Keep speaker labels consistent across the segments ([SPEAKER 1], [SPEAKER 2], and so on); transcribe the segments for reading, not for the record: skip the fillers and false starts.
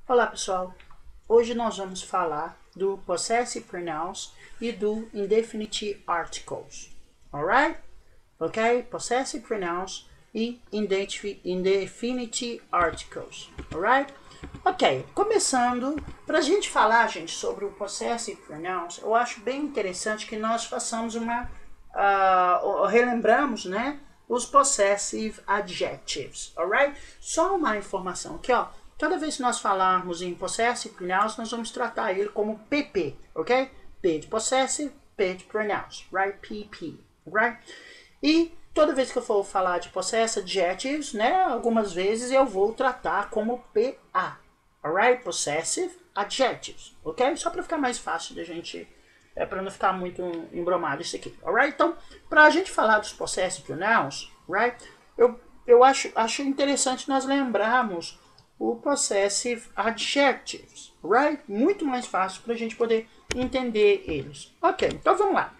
[SPEAKER 1] Olá pessoal, hoje nós vamos falar do Possessive Pronouns e do Indefinite Articles, alright? Ok? Possessive Pronouns e Indefinite Articles, alright? Ok, começando, para a gente falar, gente, sobre o Possessive Pronouns, eu acho bem interessante que nós façamos relembramos, né, os Possessive Adjectives, alright? Só uma informação aqui, ó. Toda vez que nós falarmos em Possessive Pronouns, nós vamos tratar ele como PP, ok? P de Possessive, P de Pronouns, right? PP, right? E toda vez que eu for falar de Possessive Adjectives, né, algumas vezes eu vou tratar como PA, alright? Possessive Adjectives, ok? Só para ficar mais fácil da gente, para não ficar muito embromado isso aqui, alright? Então, para a gente falar dos Possessive Pronouns, right? Eu acho interessante nós lembrarmos o Possessive Adjectives, right? Muito mais fácil para a gente poder entender eles. Ok, então vamos lá.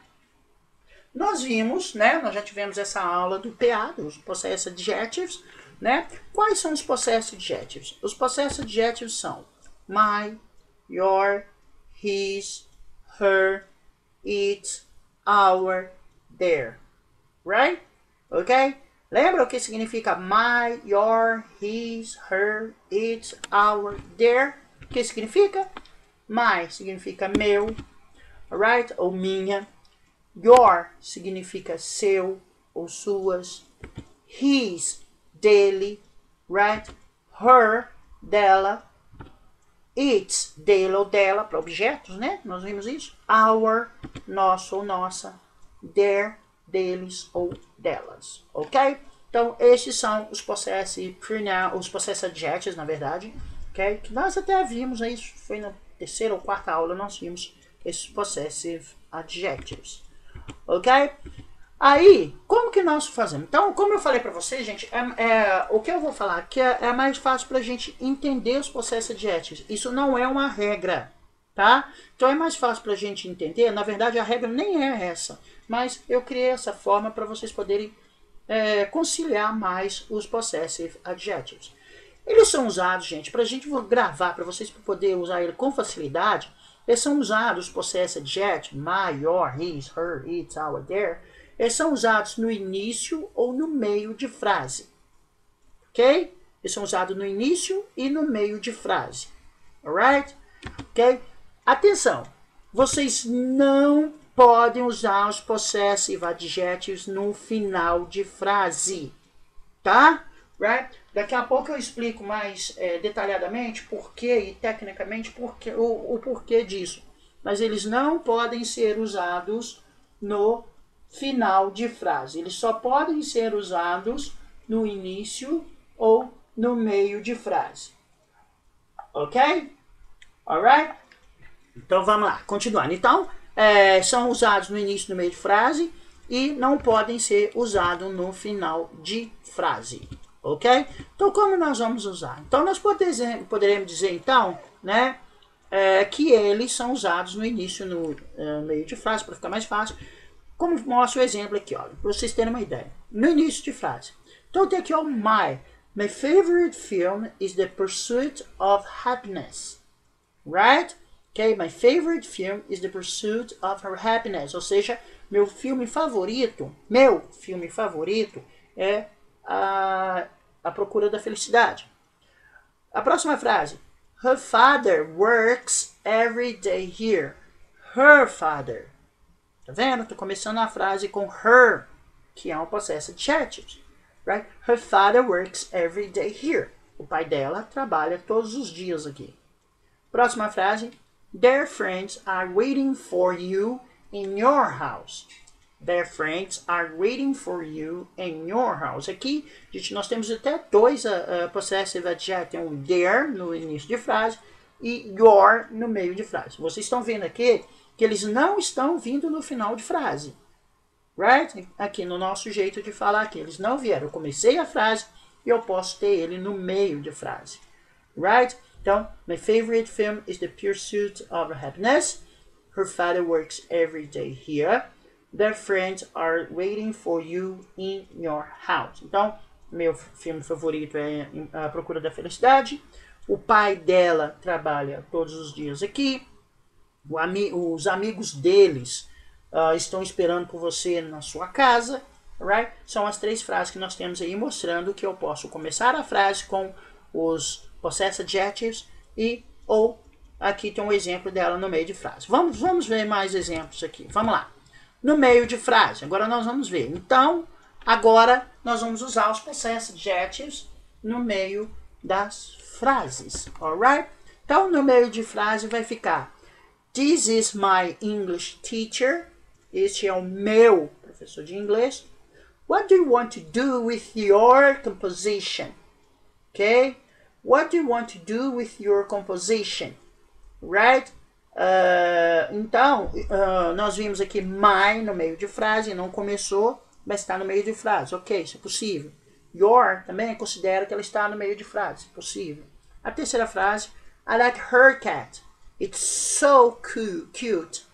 [SPEAKER 1] Nós vimos, né? Nós já tivemos essa aula do PA, dos Possessive Adjectives, né? Quais são os Possessive Adjectives? Os Possessive Adjectives são my, your, his, her, it, our, their, right? Ok? Lembra o que significa my, your, his, her, it, our, their? O que significa? My significa meu, right? Ou minha. Your significa seu ou suas. His, dele, right? Her, dela. It, dele ou dela, para objetos, né? Nós vimos isso. Our, nosso ou nossa. Their, deles ou delas, ok? Então, esses são os Possessive Pronouns, os Possessive Adjectives, na verdade, ok? Que nós até vimos, isso foi na terceira ou quarta aula, nós vimos esses Possessive Adjectives, ok? Aí, como que nós fazemos? Então, como eu falei para vocês, gente, o que eu vou falar aqui é mais fácil para a gente entender os Possessive Adjectives. Isso não é uma regra, tá? Então é mais fácil para a gente entender. Na verdade, a regra nem é essa, mas eu criei essa forma para vocês poderem conciliar mais os Possessive Adjectives. Eles são usados, gente, para a gente gravar, para vocês poderem usar ele com facilidade. Eles são usados, Possessive Adjectives, my, your, his, her, it, our, their. Eles são usados no início ou no meio de frase, ok? Eles são usados no início e no meio de frase, alright? Ok? Atenção, vocês não podem usar os Possessive Adjectives no final de frase, tá? Right? Daqui a pouco eu explico mais detalhadamente porquê e tecnicamente o porquê disso. Mas eles não podem ser usados no final de frase. Eles só podem ser usados no início ou no meio de frase. Ok? Alright? Então vamos lá, continuando. Então, são usados no início e no meio de frase e não podem ser usados no final de frase. Ok? Então, como nós vamos usar? Então, nós poderemos dizer, então, né, que eles são usados no início e no meio de frase, para ficar mais fácil. Como mostra o exemplo aqui, ó, para vocês terem uma ideia. No início de frase. Então, tem aqui, ó, My favorite film is The Pursuit of Happiness. Right? Okay, my favorite film is The Pursuit of Happiness. Ou seja, meu filme favorito é a Procura da Felicidade. A próxima frase. Her father works every day here. Her father. Tá vendo? Tô começando a frase com her, que é um Possessive Adjective. Right? Her father works every day here. O pai dela trabalha todos os dias aqui. Próxima frase. Their friends are waiting for you in your house. Their friends are waiting for you in your house. Aqui, gente, nós temos até dois Possessive Adjectives. Their no início de frase e your no meio de frase. Vocês estão vendo aqui que eles não estão vindo no final de frase. Right? Aqui no nosso jeito de falar aqui. Eles não vieram. Eu comecei a frase e eu posso ter ele no meio de frase. Right? Então, my favorite film is The Pursuit of Happiness. Her father works every day here. Their friends are waiting for you in your house. Então, meu filme favorito é A Procura da Felicidade. O pai dela trabalha todos os dias aqui. Os amigos deles estão esperando por você na sua casa. Right? São as 3 frases que nós temos aí mostrando que eu posso começar a frase com os possessive adjectives ou aqui tem um exemplo dela no meio de frase. Vamos ver mais exemplos aqui. Vamos lá. No meio de frase. Agora nós vamos ver. Então, agora nós vamos usar os possessive adjectives no meio das frases. Alright? Então, no meio de frase vai ficar This is my English teacher. Este é o meu professor de inglês. What do you want to do with your composition? Okay? What do you want to do with your composition? Right? Então, nós vimos aqui my no meio de frase, não começou, mas está no meio de frase. Ok, isso é possível. Your também considera que ela está no meio de frase. Possível. A terceira frase, I like her cat. It's so cute.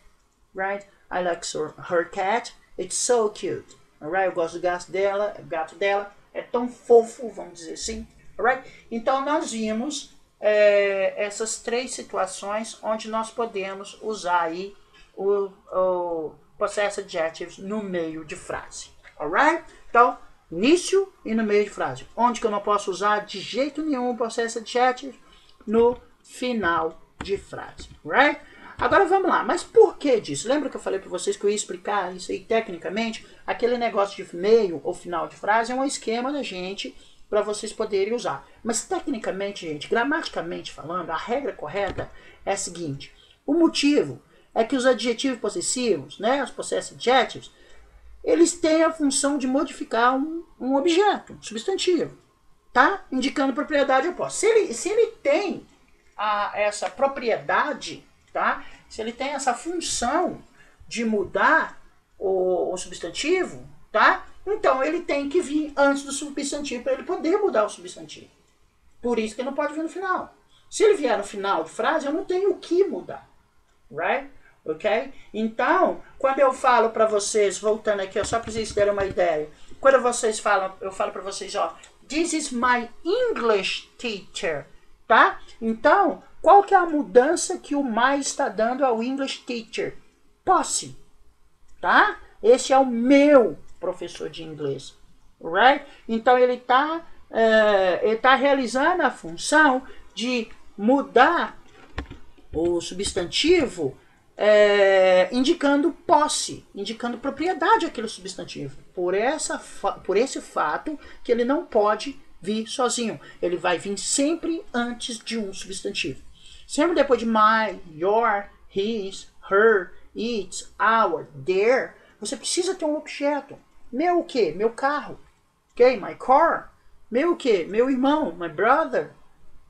[SPEAKER 1] Right? I like her cat. It's so cute. Alright? Eu gosto do gato dela. É tão fofo, vamos dizer assim. Alright? Então, nós vimos essas 3 situações onde nós podemos usar aí o possessive adjectives no meio de frase. Alright? Então, início e no meio de frase. Onde que eu não posso usar de jeito nenhum o possessive adjective? No final de frase. Right? Agora vamos lá, mas por que disso? Lembra que eu falei para vocês que eu ia explicar isso aí tecnicamente? Aquele negócio de meio ou final de frase é um esquema da gente para vocês poderem usar. Mas tecnicamente, gente, gramaticamente falando, a regra correta é a seguinte. O motivo é que os adjetivos possessivos, né, os possessive adjectives, eles têm a função de modificar um objeto, um substantivo, tá? Indicando propriedade oposta. Se ele tem essa propriedade, tá? Se ele tem essa função de mudar o substantivo, tá? Então ele tem que vir antes do substantivo para ele poder mudar o substantivo. Por isso que ele não pode vir no final. Se ele vier no final de frase, eu não tenho o que mudar. Right? Ok? Então, quando eu falo para vocês, voltando aqui, só para vocês terem uma ideia. Quando eu falo para vocês, ó, This is my English teacher. Tá? Então, qual que é a mudança que o my está dando ao English teacher? Posse. Tá? Esse é o meu professor de inglês. Right? Então, ele tá realizando a função de mudar o substantivo indicando posse, indicando propriedade àquele substantivo. Por esse fato que ele não pode vir sozinho. Ele vai vir sempre antes de um substantivo. Sempre depois de my, your, his, her, its, our, their, você precisa ter um objeto. Meu o quê? Meu carro. Ok? My car. Meu o quê? Meu irmão. My brother.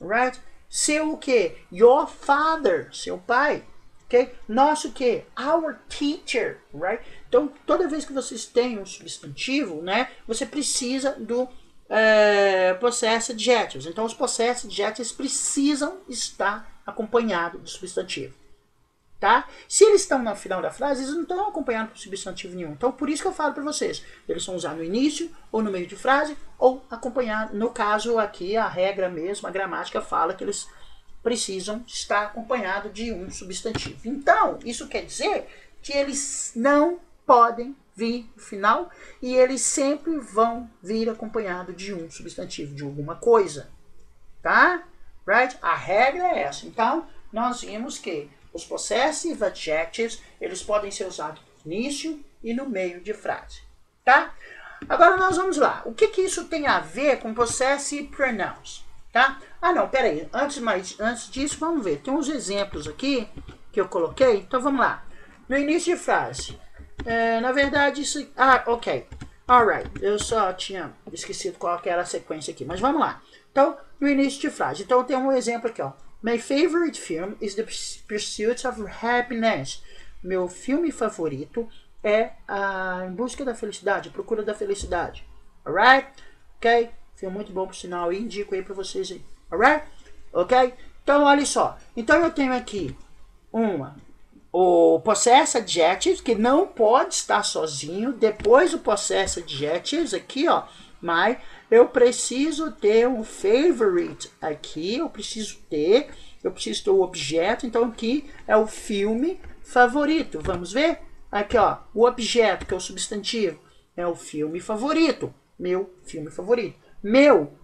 [SPEAKER 1] Right? Seu o quê? Your father. Seu pai. Ok? Nosso o quê? Our teacher. Right? Então, toda vez que vocês têm um substantivo, né, você precisa do possessive adjectives. Então, os possessive adjectives precisam estar acompanhados do substantivo. Tá? Se eles estão no final da frase, eles não estão acompanhados por substantivo nenhum. Então, por isso que eu falo para vocês. Eles são usados no início, ou no meio de frase, ou acompanhados. No caso aqui, a regra mesmo, a gramática fala que eles precisam estar acompanhados de um substantivo. Então, isso quer dizer que eles não podem vir no final e eles sempre vão vir acompanhados de um substantivo, de alguma coisa. Tá? Right? A regra é essa. Então, nós vimos que os possessive adjectives, eles podem ser usados no início e no meio de frase. Tá? Agora nós vamos lá. O que isso tem a ver com possessive pronouns? Tá? Ah, não, peraí. Antes disso, vamos ver. Tem uns exemplos aqui que eu coloquei. Então, vamos lá. No início de frase. Na verdade, isso... Ah, ok. Alright. Eu só tinha esquecido qual que era a sequência aqui. Mas vamos lá. Então, no início de frase. Então, tem um exemplo aqui, ó. My favorite film is The Pursuit of Happiness. Meu filme favorito é Em Busca da Felicidade, Procura da Felicidade. Alright? Ok? Filme muito bom, por sinal, e indico aí pra vocês aí. Alright? Ok? Então, olha só. Então, eu tenho aqui o possessive adjectives, que não pode estar sozinho. Depois do possessive adjectives, aqui, ó, my. Eu preciso ter um favorite aqui, eu preciso ter o objeto, então aqui é o filme favorito. Vamos ver? Aqui, ó, o objeto, que é o substantivo, é o filme favorito. Meu filme favorito. Meu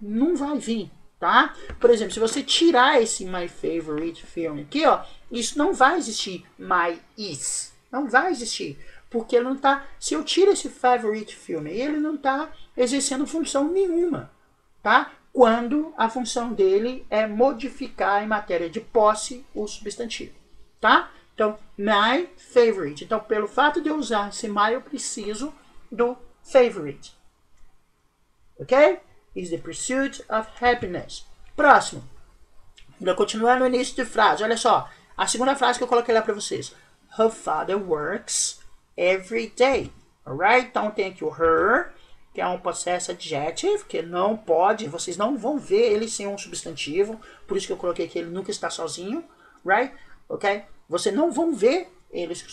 [SPEAKER 1] não vai vir, tá? Por exemplo, se você tirar esse my favorite film aqui, ó, isso não vai existir my is. Não vai existir. Porque ele não tá. Se eu tiro esse favorite film, ele não tá exercendo função nenhuma, tá? Quando a função dele é modificar em matéria de posse o substantivo, tá? Então, my favorite. Então, pelo fato de eu usar esse my, eu preciso do favorite. Ok? Is the pursuit of happiness. Próximo. Vou continuar no início de frase. Olha só. A segunda frase que eu coloquei lá para vocês. Her father works every day. Alright? Então tem aqui o her, que é um possessive adjective, que não pode, vocês não vão ver ele sem um substantivo. Por isso que eu coloquei que ele nunca está sozinho. Right? Ok? Vocês não vão ver eles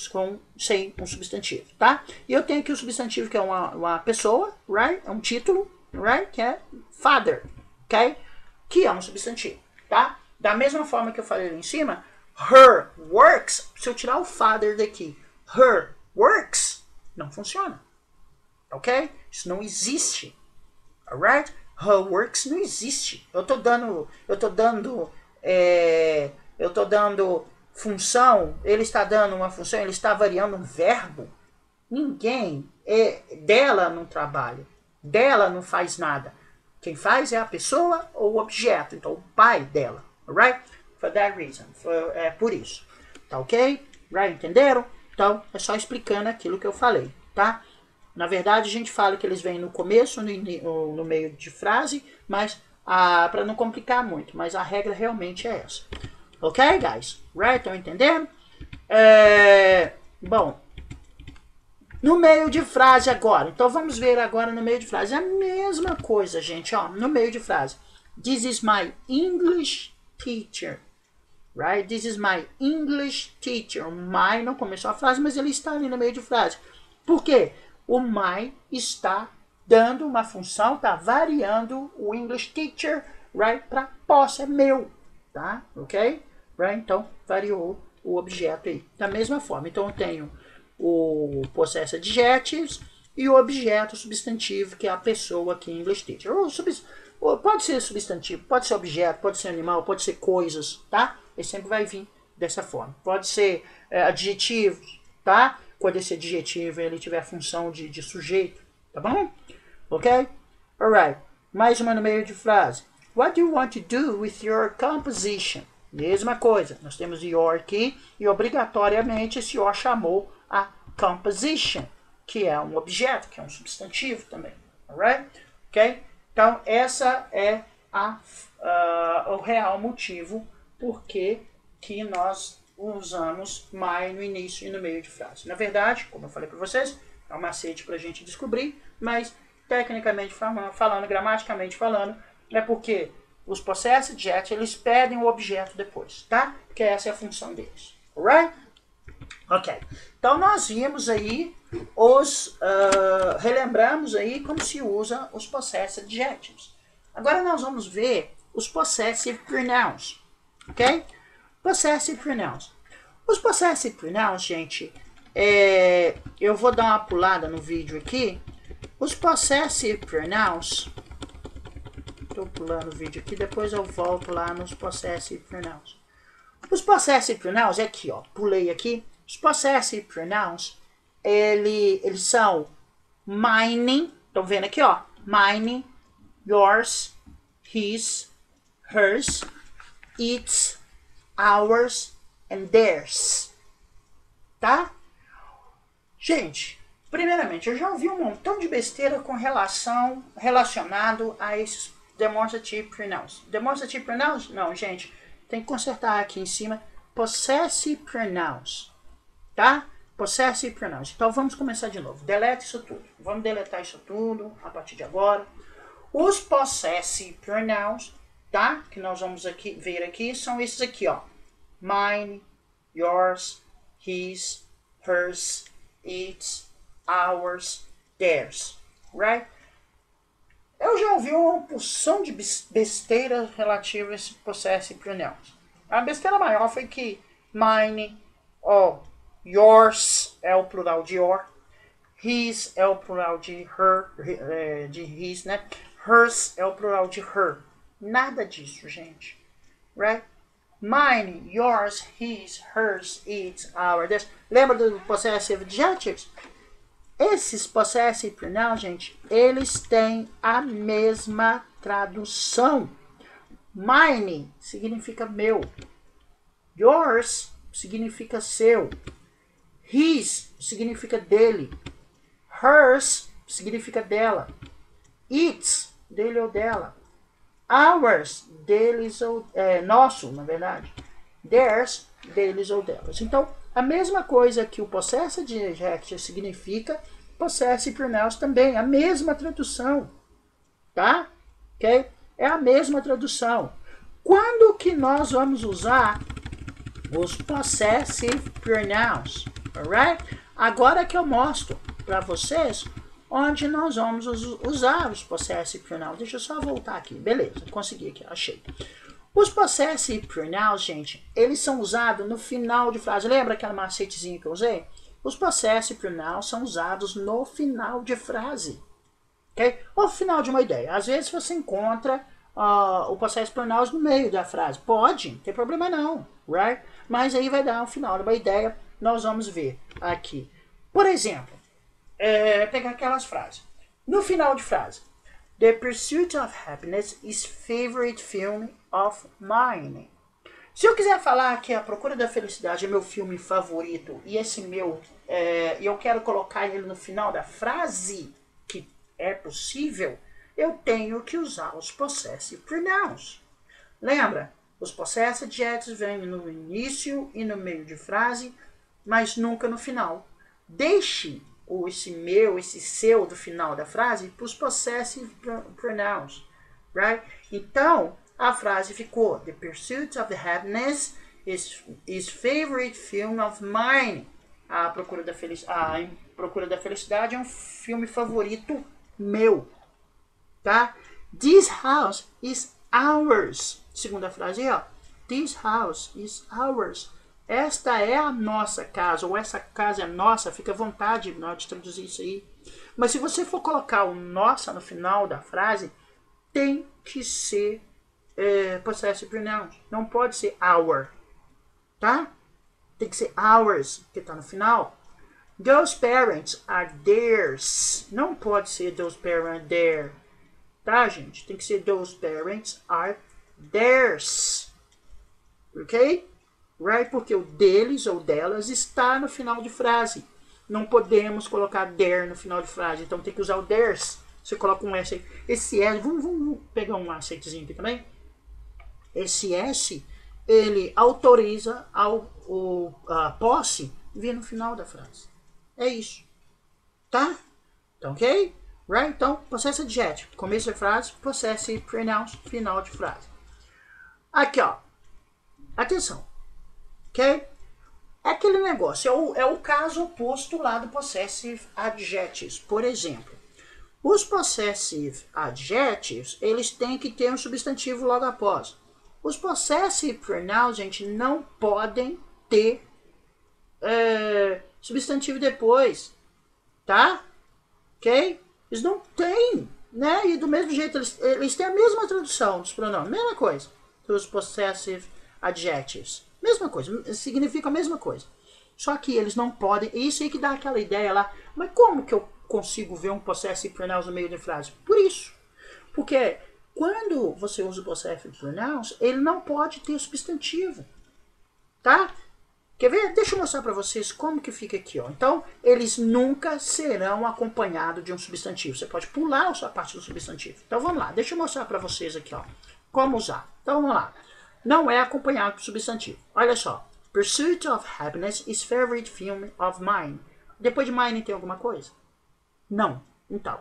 [SPEAKER 1] sem um substantivo, tá? E eu tenho aqui o substantivo que é uma pessoa, right? É um título, right? Que é father, ok? Que é um substantivo, tá? Da mesma forma que eu falei ali em cima, her works, se eu tirar o father daqui, her works, não funciona, ok? Isso não existe, alright? Her works não existe. Eu tô dando função, ele está dando uma função, ele está variando um verbo. Ninguém dela não trabalha, dela não faz nada. Quem faz é a pessoa ou o objeto, então o pai dela, alright? For that reason, por isso, tá ok? Right? Entenderam? Então é só explicando aquilo que eu falei, tá? Na verdade a gente fala que eles vêm no começo, no meio de frase, mas para não complicar muito, mas a regra realmente é essa. Ok, guys? Right? Estão entendendo? Bom, no meio de frase agora. Então vamos ver agora no meio de frase. A mesma coisa, gente. Ó, no meio de frase. This is my English teacher. Right? This is my English teacher. O my não começou a frase, mas ele está ali no meio de frase. Por quê? O my está dando uma função, está variando o English teacher, right? Para posse, é meu. Tá? Ok? Right? Então, variou o objeto aí. Da mesma forma. Então, eu tenho o possessive adjectives e o objeto substantivo, que é a pessoa aqui em English teacher. Pode ser substantivo, pode ser objeto, pode ser animal, pode ser coisas, tá? Ele sempre vai vir dessa forma. Pode ser adjetivo, tá? Quando esse adjetivo ele tiver função de sujeito, tá bom? Ok? Alright. Mais uma no meio de frase. What do you want to do with your composition? Mesma coisa. Nós temos your aqui e obrigatoriamente esse your chamou a composition, que é um objeto, que é um substantivo também. Alright? Ok? Então, essa é o real motivo por que nós usamos my no início e no meio de frase. Na verdade, como eu falei para vocês, é um macete para a gente descobrir, mas tecnicamente falando, gramaticalmente falando, é porque os possessive adjectives, eles pedem o objeto depois, tá? Porque essa é a função deles. Alright? Ok. Então, nós vimos aí relembramos aí como se usa os possessive adjectives. Agora nós vamos ver os possessive pronouns, ok? Possessive pronouns. Os possessive pronouns, gente, eu vou dar uma pulada no vídeo aqui. Os possessive pronouns, estou pulando o vídeo aqui, depois eu volto lá nos possessive pronouns. Os possessive pronouns, aqui ó, pulei aqui. Os possessive pronouns, eles são mine, estão vendo aqui ó, mine, yours, his, hers, its, ours and theirs, tá? Gente, primeiramente, eu já ouvi um montão de besteira relacionado a esses demonstrative pronouns. Demonstrative pronouns? Não, gente, tem que consertar aqui em cima. Possessive pronouns, tá? Possessive pronouns. Então vamos começar de novo. Delete isso tudo. Vamos deletar isso tudo a partir de agora. Os possessive pronouns, tá? Que nós vamos ver aqui são esses aqui, ó. Mine, yours, his, hers, its, ours, theirs. Right? Eu já ouvi uma porção de besteiras relativas a esse possessive pronouns. A besteira maior foi que mine, yours é o plural de your, his é o plural de her, de his, né? Hers é o plural de her. Nada disso, gente. Right? Mine, yours, his, hers, its, our, this. Lembra do possessive adjectives? Esses possessive pronouns, gente, eles têm a mesma tradução. Mine significa meu. Yours significa seu. His significa dele. Hers significa dela. Its, dele ou dela. Ours, deles ou... nosso, na verdade. Theirs, deles ou delas. Então, a mesma coisa que o possessive adjective significa, possessive pronouns também. A mesma tradução. Tá? Ok? É a mesma tradução. Quando que nós vamos usar os possessive pronouns? Alright? Agora que eu mostro para vocês onde nós vamos usar os possessive pronouns. Deixa eu só voltar aqui. Beleza, consegui aqui, achei. Os possessive pronouns, gente, eles são usados no final de frase. Lembra aquela macetezinha que eu usei? Os possessive pronouns são usados no final de frase. Ok? Ou no final de uma ideia. Às vezes você encontra o possessive pronouns no meio da frase. Pode, não tem problema não. Right? Mas aí vai dar um final de uma ideia. Nós vamos ver aqui. Por exemplo, pegar aquelas frases. No final de frase. The Pursuit of Happiness is favorite film of mine. Se eu quiser falar que A Procura da Felicidade é meu filme favorito e esse meu, eu quero colocar ele no final da frase, que é possível, eu tenho que usar os possessive pronouns. Lembra? Os possessive adjectives vêm no início e no meio de frase, mas nunca no final. Deixe esse meu, esse seu do final da frase para os possessive pronouns. Right? Então, a frase ficou: The Pursuit of Happiness is favorite film of mine. A Procura da Felicidade é um filme favorito meu. Tá? This house is ours. Segunda frase, ó. This house is ours. Esta é a nossa casa, ou essa casa é nossa. Fica à vontade na hora de traduzir isso aí. Mas se você for colocar o nossa no final da frase, tem que ser possessive pronouns. Não pode ser our. Tá? Tem que ser ours, que está no final. Those parents are theirs. Não pode ser those parents are there. Tá, gente? Tem que ser those parents are theirs. Ok? Right? Porque o deles ou delas está no final de frase. Não podemos colocar their no final de frase. Então tem que usar o theirs. Você coloca um S aí. Esse S, vamos pegar um aceitezinho aqui também. Esse S, ele autoriza a posse vir no final da frase. É isso. Tá? Então, ok? Right? Então, possessive adjective. Começo de frase, possessive pronouns, final de frase. Aqui, ó. Atenção. Ok? É aquele negócio. É o caso oposto lá do possessive adjectives. Por exemplo, os possessive adjectives, eles têm que ter um substantivo logo após. Os possessive pronouns, gente, não podem ter substantivo depois. Tá? Ok? Eles não têm, né? E do mesmo jeito, eles têm a mesma tradução dos pronomes. Mesma coisa dos possessive adjectives. Mesma coisa, significa a mesma coisa. Só que eles não podem, isso aí que dá aquela ideia lá, mas como que eu consigo ver um possessive pronouns no meio da frase? Por isso. Porque quando você usa o possessive pronouns, ele não pode ter substantivo. Tá? Quer ver? Deixa eu mostrar para vocês como que fica aqui. Ó. Então, eles nunca serão acompanhados de um substantivo. Você pode pular a sua parte do substantivo. Então, vamos lá. Deixa eu mostrar para vocês aqui. Ó, como usar. Então, vamos lá. Não é acompanhado por substantivo. Olha só. Pursuit of Happiness is favorite film of mine. Depois de mine tem alguma coisa? Não. Então,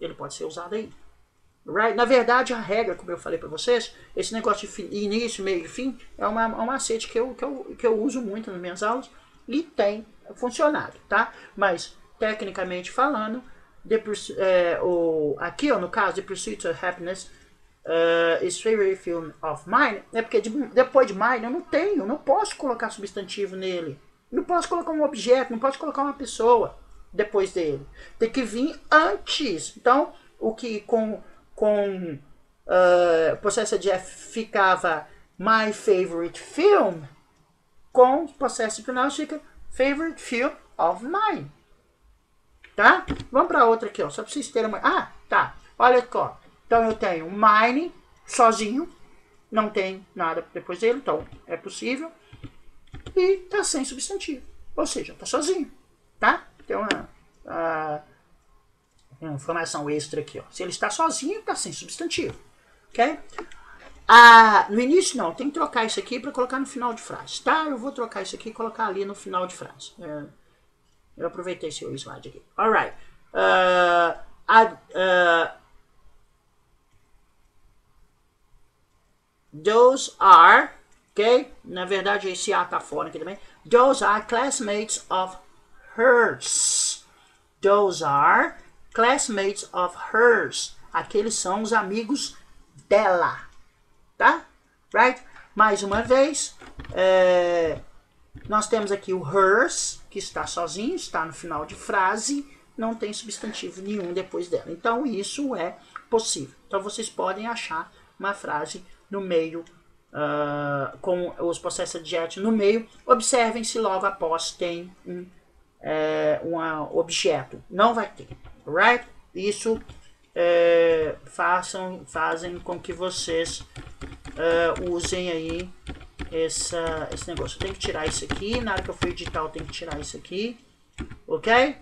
[SPEAKER 1] ele pode ser usado aí. Right? Na verdade, a regra, como eu falei para vocês, esse negócio de início, meio e fim, é um macete que eu uso muito nas minhas aulas e tem funcionado, tá? Mas, tecnicamente falando, aqui, ó, no caso, The Pursuit of Happiness is favorite film of mine, é porque depois de mine eu não posso colocar substantivo nele. Não posso colocar um objeto, não posso colocar uma pessoa depois dele. Tem que vir antes. Então, o que com possessive adjective ficava my favorite film, com possessive pronouns fica favorite film of mine. Tá? Vamos para outra aqui, ó, só para vocês terem uma... Ah, tá. Olha aqui, ó. Então eu tenho mine sozinho, não tem nada depois dele, então é possível. E tá sem substantivo, ou seja, tá sozinho, tá? Tem uma informação extra aqui, ó. Se ele está sozinho, tá sem substantivo, ok? No início não, tem que trocar isso aqui para colocar no final de frase, tá? Eu vou trocar isso aqui e colocar ali no final de frase. Eu aproveitei esse slide aqui. Alright. Those are, ok? Na verdade, esse A tá fora aqui também. Those are classmates of hers. Those are classmates of hers. Aqueles são os amigos dela. Tá? Right? Mais uma vez, nós temos aqui o hers, que está sozinho, está no final de frase, não tem substantivo nenhum depois dela. Então, isso é possível. Então, vocês podem achar uma frase no meio, com os possessive adjectives no meio. Observem se logo após tem um objeto. Não vai ter. Right? Isso fazem com que vocês usem aí esse negócio. Eu tenho que tirar isso aqui. Na hora que eu for editar, eu tenho que tirar isso aqui. Ok?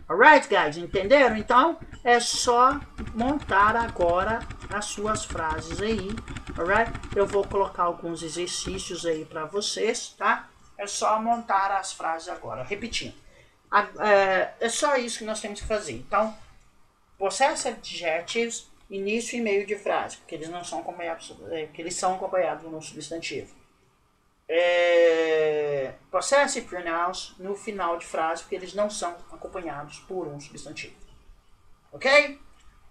[SPEAKER 1] Alright, guys? Entenderam? Então, é só montar agora as suas frases aí. Alright? Eu vou colocar alguns exercícios aí para vocês, tá? É só montar as frases agora. Repetindo. É só isso que nós temos que fazer. Então, possessive adjectives, início e meio de frase, porque eles não são acompanhados, porque eles são acompanhados no substantivo. Possessive pronouns no final de frase, porque eles não são acompanhados por um substantivo. Ok?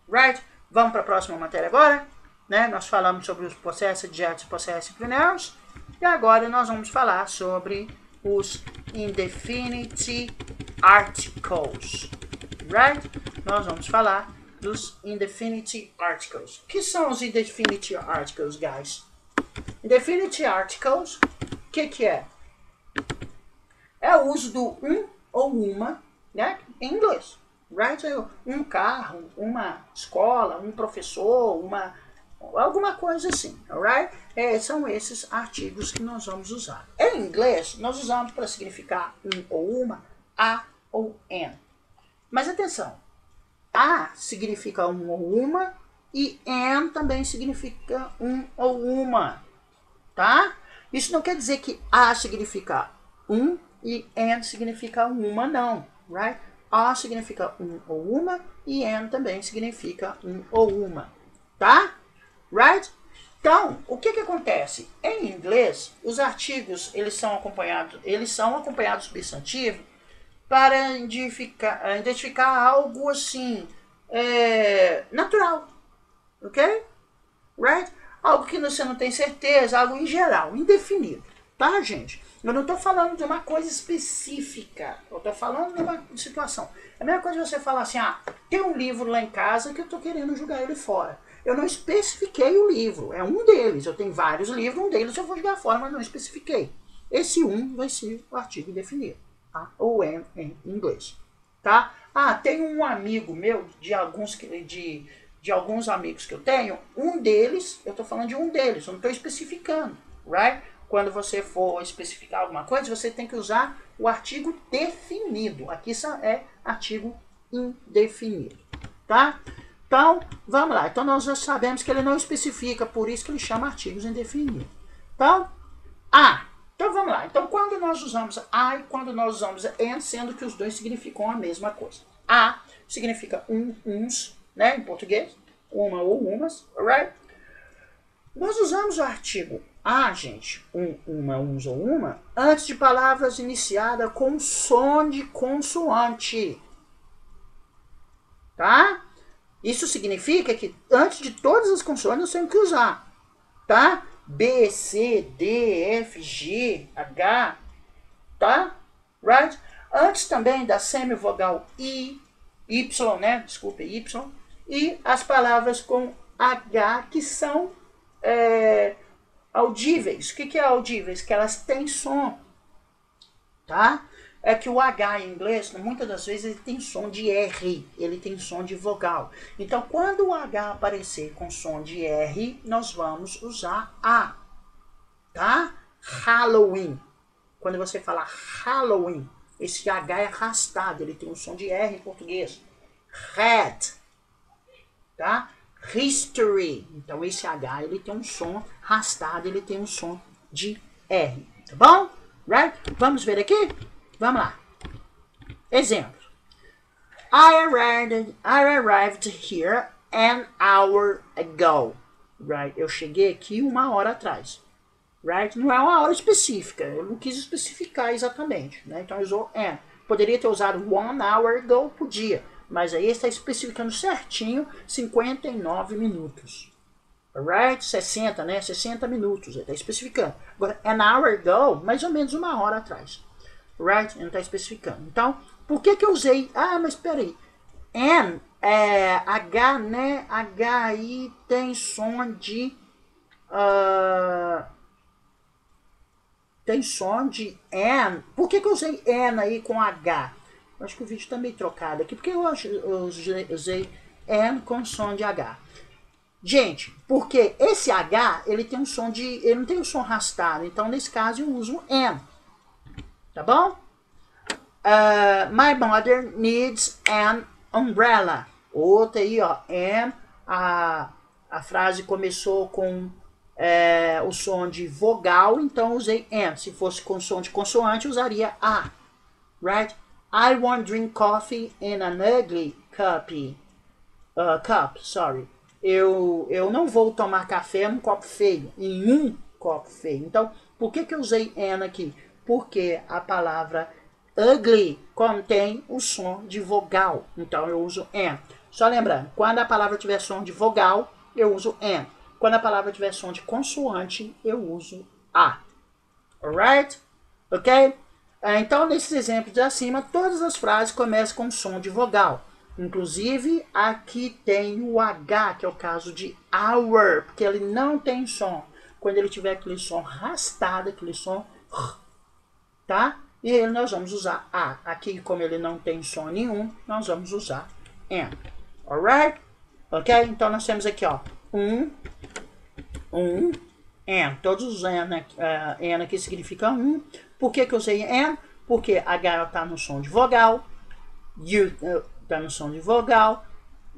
[SPEAKER 1] Right? Vamos para a próxima matéria agora. Né? Nós falamos sobre os possessive adjectives e possessive pronouns. E agora nós vamos falar sobre os indefinite articles. Right? Nós vamos falar dos indefinite articles. O que são os indefinite articles, guys? Indefinite articles, o que é? É o uso do um ou uma, né? Em inglês. Right? Um carro, uma escola, um professor, alguma coisa assim. Alright? São esses artigos que nós vamos usar. Em inglês, nós usamos para significar um ou uma, a ou an. Mas atenção, a significa um ou uma e an também significa um ou uma, tá? Isso não quer dizer que a significa um e an significa uma, não, right? A significa um ou uma e an também significa um ou uma, tá? Right? Então, o que acontece? Em inglês, os artigos eles são acompanhados do substantivo para identificar algo assim, natural, ok? Right? Algo que você não tem certeza, algo em geral, indefinido, tá, gente? Eu não estou falando de uma coisa específica, eu estou falando de uma situação. É a mesma coisa você falar assim, tem um livro lá em casa que eu estou querendo jogar ele fora. Eu não especifiquei o livro, é um deles, eu tenho vários livros, um deles eu vou jogar fora, mas não especifiquei. Esse um vai ser o artigo indefinido. Tá? Ou em inglês, tá? Tem um amigo meu, de alguns amigos que eu tenho, um deles, eu estou falando de um deles, eu não estou especificando, right? Quando você for especificar alguma coisa, você tem que usar o artigo definido. Aqui só é artigo indefinido, tá? Então, vamos lá. Então, nós já sabemos que ele não especifica, por isso que ele chama artigos indefinidos. Então, então vamos lá. Então, quando nós usamos a e quando nós usamos and, sendo que os dois significam a mesma coisa. A significa uns, né, em português, uma ou umas, alright? Nós usamos o artigo a, gente, uma, uns ou uma, antes de palavras iniciadas com som de consoante. tá? Isso significa que antes de todas as consoantes nós temos que usar, tá? B, C, D, F, G, H, tá? Right? Antes também da semivogal I, Y, né? Desculpa, Y. E as palavras com H que são audíveis. O que é audíveis? Que elas têm som, tá? É que o H em inglês, muitas das vezes, ele tem som de R, ele tem som de vogal. Então, quando o H aparecer com som de R, nós vamos usar A, tá? Halloween. Quando você fala Halloween, esse H é arrastado, ele tem um som de R em português. Red, tá? History. Então, esse H, ele tem um som arrastado, ele tem um som de R, tá bom? Right? Vamos ver aqui? Vamos lá. Exemplo. I arrived here an hour ago. Right? Eu cheguei aqui 1 hora atrás. Right? Não é uma hora específica. Eu não quis especificar exatamente. Né? Então eu usou an. Poderia ter usado 1 hour ago, podia. Mas aí está especificando certinho 59 minutos. Alright? 60, né? 60 minutos. Ele está especificando. Agora, an hour ago, mais ou menos 1 hora atrás. Right? Ele não está especificando. Então, por que eu usei... Ah, mas espera aí. N, H, né? H aí tem som de... tem som de N. Por que eu usei N aí com H? Eu acho que o vídeo está meio trocado aqui. Porque eu usei N com som de H. Gente, porque esse H, ele tem um som de... Ele não tem um som arrastado. Então, nesse caso, eu uso N. Tá bom? My mother needs an umbrella. Outra aí, ó. And. A frase começou com o som de vogal, então usei and. Se fosse com som de consoante, usaria a. Right? I won't drink coffee in an ugly cup. Sorry. Eu não vou tomar café num copo feio. Em um copo feio. Então, por que eu usei an aqui? Porque a palavra ugly contém o som de vogal. Então, eu uso an. Só lembrando, quando a palavra tiver som de vogal, eu uso an. Quando a palavra tiver som de consoante, eu uso a. Alright? Ok? Então, nesses exemplos de acima, todas as frases começam com som de vogal. Inclusive, aqui tem o H, que é o caso de hour, porque ele não tem som. Quando ele tiver aquele som arrastado, aquele som... Tá? E aí nós vamos usar a. Aqui, como ele não tem som nenhum, nós vamos usar an. Alright? Ok? Então nós temos aqui, ó, an. Todos os an aqui significam um. Por que eu usei an? Porque H está no som de vogal, U está no som de vogal,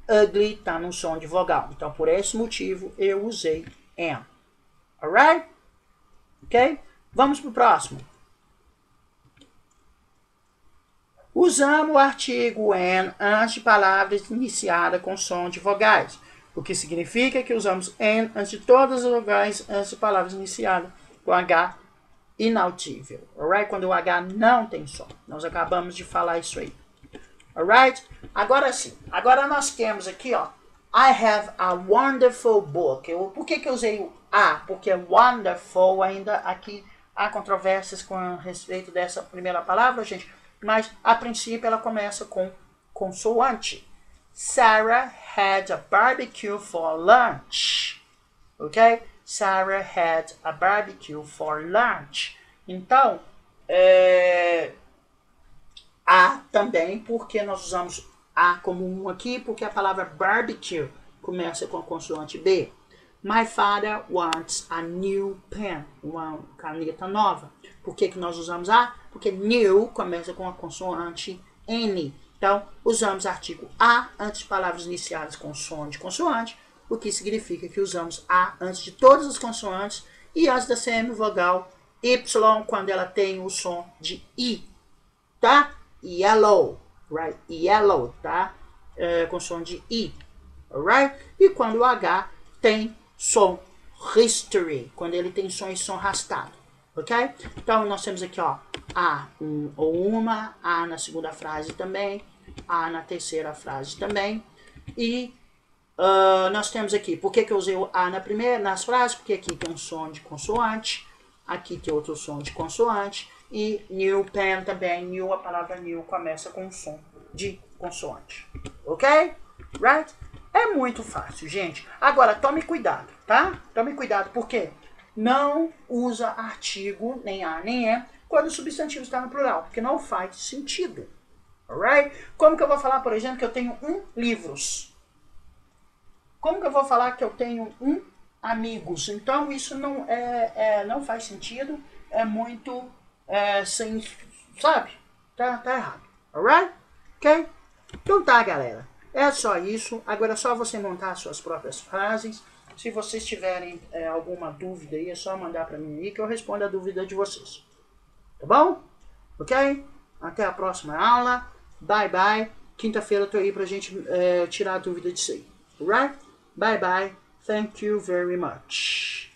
[SPEAKER 1] ugly está no som de vogal. Então, por esse motivo, eu usei an. Alright? Ok? Vamos para o próximo. Usamos o artigo an antes de palavras iniciadas com som de vogais, o que significa que usamos an antes de todas as vogais antes de palavras iniciadas com H inaudível. Alright? Quando o H não tem som. Nós acabamos de falar isso aí. Alright? Agora sim. Agora nós temos aqui, ó, I have a wonderful book. Por que eu usei o a? Porque wonderful ainda aqui há controvérsias com respeito dessa primeira palavra, gente. Mas, a princípio, ela começa com consoante. Sarah had a barbecue for lunch. Ok? Sarah had a barbecue for lunch. Então, a também, porque nós usamos a como um aqui, porque a palavra barbecue começa com a consoante B. My father wants a new pen. Uma caneta nova. Por que nós usamos a? Porque new começa com a consoante N. Então, usamos artigo a antes de palavras iniciadas com som de consoante, o que significa que usamos a antes de todas as consoantes e antes da semivogal Y quando ela tem o som de I. Tá? Yellow. Right? Yellow. Tá? Com som de I. Alright? E quando o H tem som history. Quando ele tem som e som arrastado. Ok? Então, nós temos aqui, ó, a ou uma, a na segunda frase também, a na terceira frase também. E nós temos aqui, por que eu usei o a nas frases? Porque aqui tem um som de consoante, aqui tem outro som de consoante, e new pen também, new, a palavra new começa com um som de consoante, ok? Right? É muito fácil, gente. Agora, tome cuidado, tá? Tome cuidado, porque não usa artigo, nem a, nem é, quando o substantivo está no plural, porque não faz sentido, alright? Como que eu vou falar, por exemplo, que eu tenho livros? Como que eu vou falar que eu tenho amigos? Então, isso não, não faz sentido, é muito sem, sabe? Tá errado, alright? Ok? Então tá, galera. É só isso. Agora é só você montar as suas próprias frases. Se vocês tiverem alguma dúvida aí, é só mandar para mim aí que eu respondo a dúvida de vocês. Tá bom? Ok? Até a próxima aula. Bye, bye. Quinta-feira eu tô aí pra gente tirar a dúvida disso aí. Alright? Bye, bye. Thank you very much.